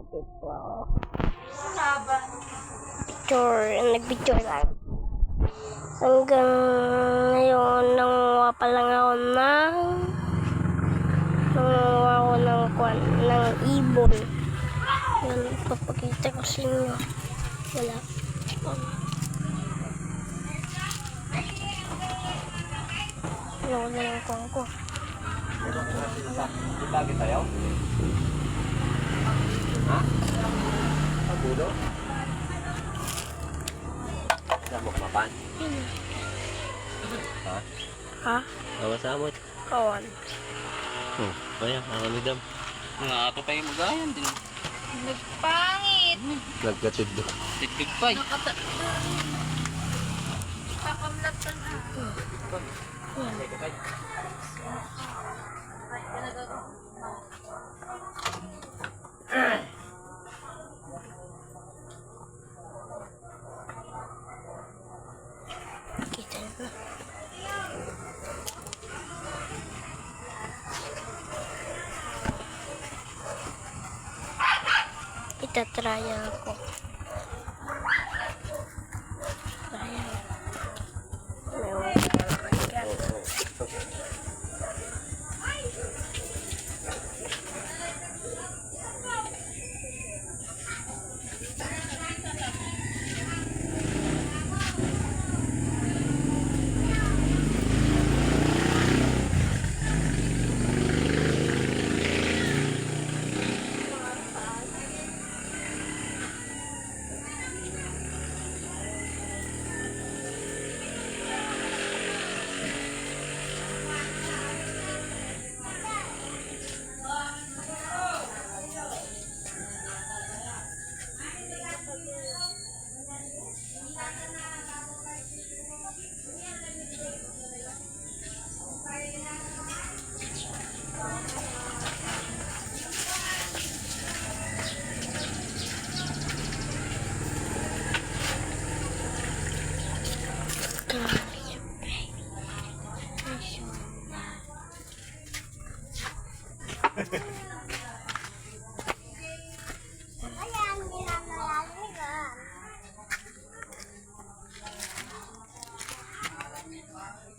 Ito. Picture. Nag-picture lang. Hanggang ngayon, nanguha pa lang ako ng ibon. Yan, papakita ko sa inyo. Wala. Ano ko na lang kuha ko. Lagi tayo? Ha? Pagulo? Samok mapan? Ha? Ha? Nawasamot? Kawan. Kaya, nakamidam. Nakaka pa yung magayan din. Nagpangit. Nagkatid do. Titig pa. Kakamlatan na. Kita nyo. Itatraya ako. Trial. May wala yan.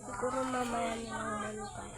Siguro mamaya nilang malukan.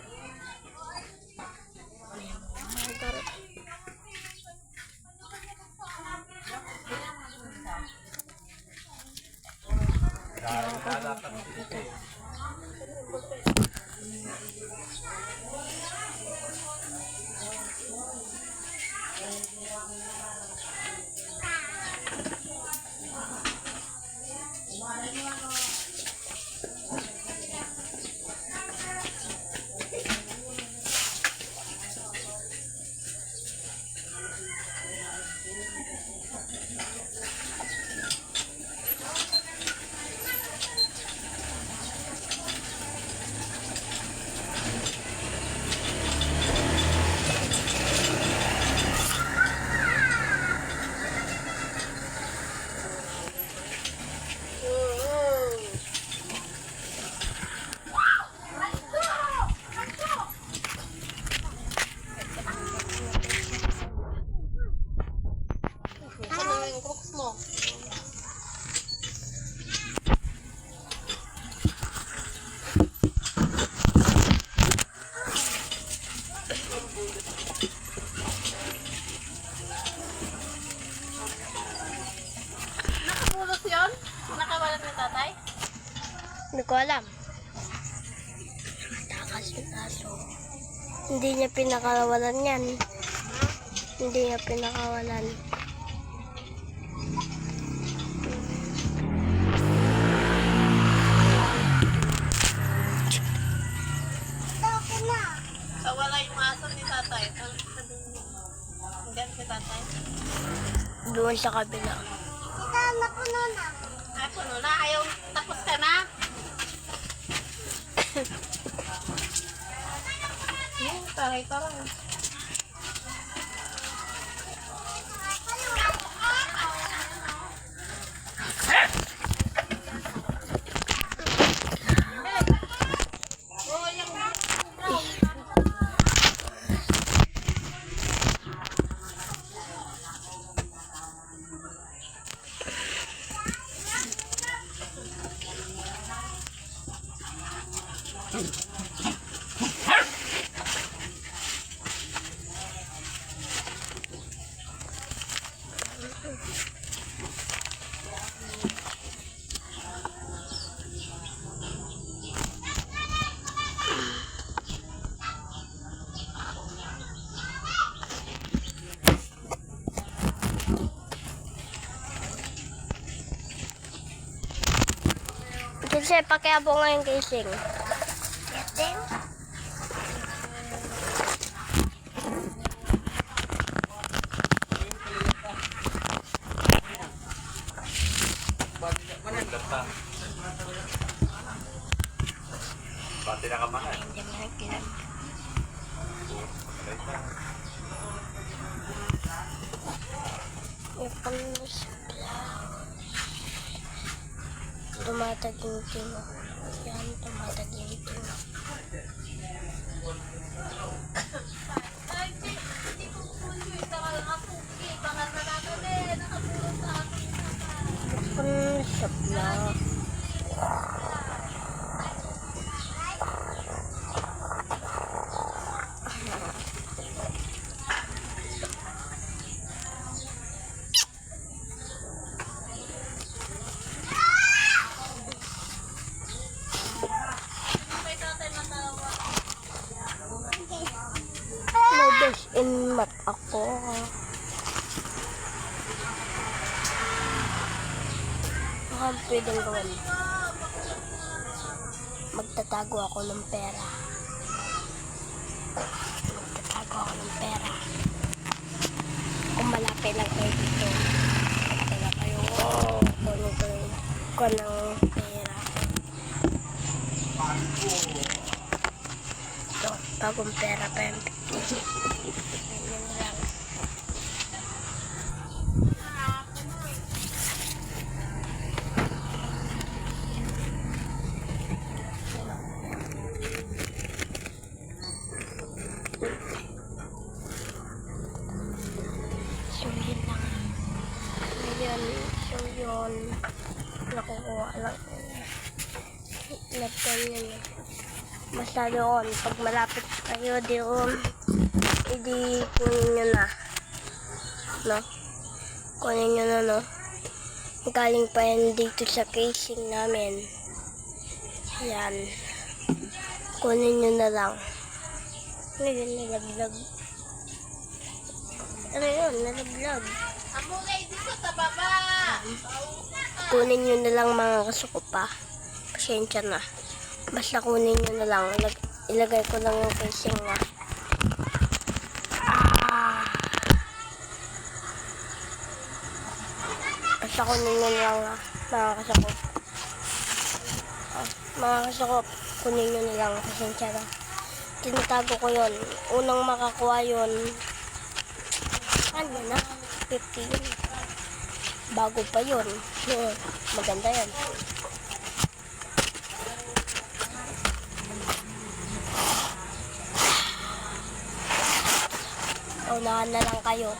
Nakapulos yun? Nakawalan ng tatay? Hindi ko alam. Takas yung aso. Hindi niya pinakawalan yan. Hindi niya pinakawalan. Kawala yung aso ni tatay. Hanggang si tatay. Doon sa kabila. Ay, puno na. Ayaw, tapos ka na. Taray-taray. Kasi pakiabo nga yung casing. Yes, din. Pati na kamahan. Hindi mo nagkilang. Yung panos. Tumataginting. Yan, tumataginting. Ay, hindi ko pulo. Baka nakapuki. Baka nanakali. Nakapulot sa akin. Pansap na. May tatay matawa. May best in math ako. Baka pwedeng gawin. Magtatago ako ng pera. Magtatago ako ng pera. Kung malapit lang kayo dito. Wala kayo. Kunin ko ng pera. Ito, bagong pera pa yung 50. Ganyan lang. So, yun lang. Ngayon, so yun. Nakukuha lang. Laptop yun. Basta doon, pag malapit kayo doon, hindi kunin nyo na. No? Kunin nyo na, no? Galing pa yan dito sa casing namin. Yan. Kunin nyo na lang. Ano yun, nalaglag? Ano yun, nalaglag? Amulay dito sa baba. Kunin nyo na lang mga kasuko pa. Pasensya na. Basta kunin nyo na lang. Ilagay ko lang yung casing na. Basta kunin nyo na lang mga kasakop. Mga kasakop, kunin nyo na lang. Pasensya na. Tinatago ko yun. Unang makakuha yun. Ano na? 50 yun. Bago pa yun. Maganda yan. Unahan na lang kayo.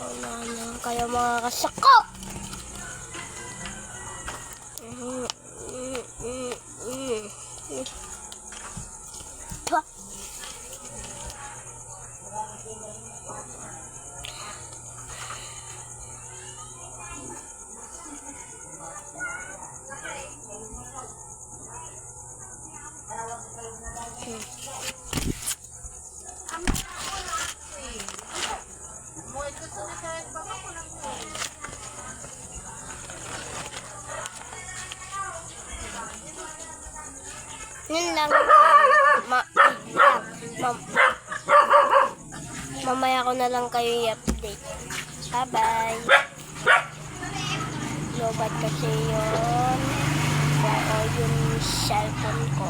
Unahan na lang kayo mga kasako. Moy, gusto na tayo. Baka ko lang po. Yun lang. Mamaya ko na lang kayo i-update. Bye-bye. Lobat kasi yun. Yung cellphone ko.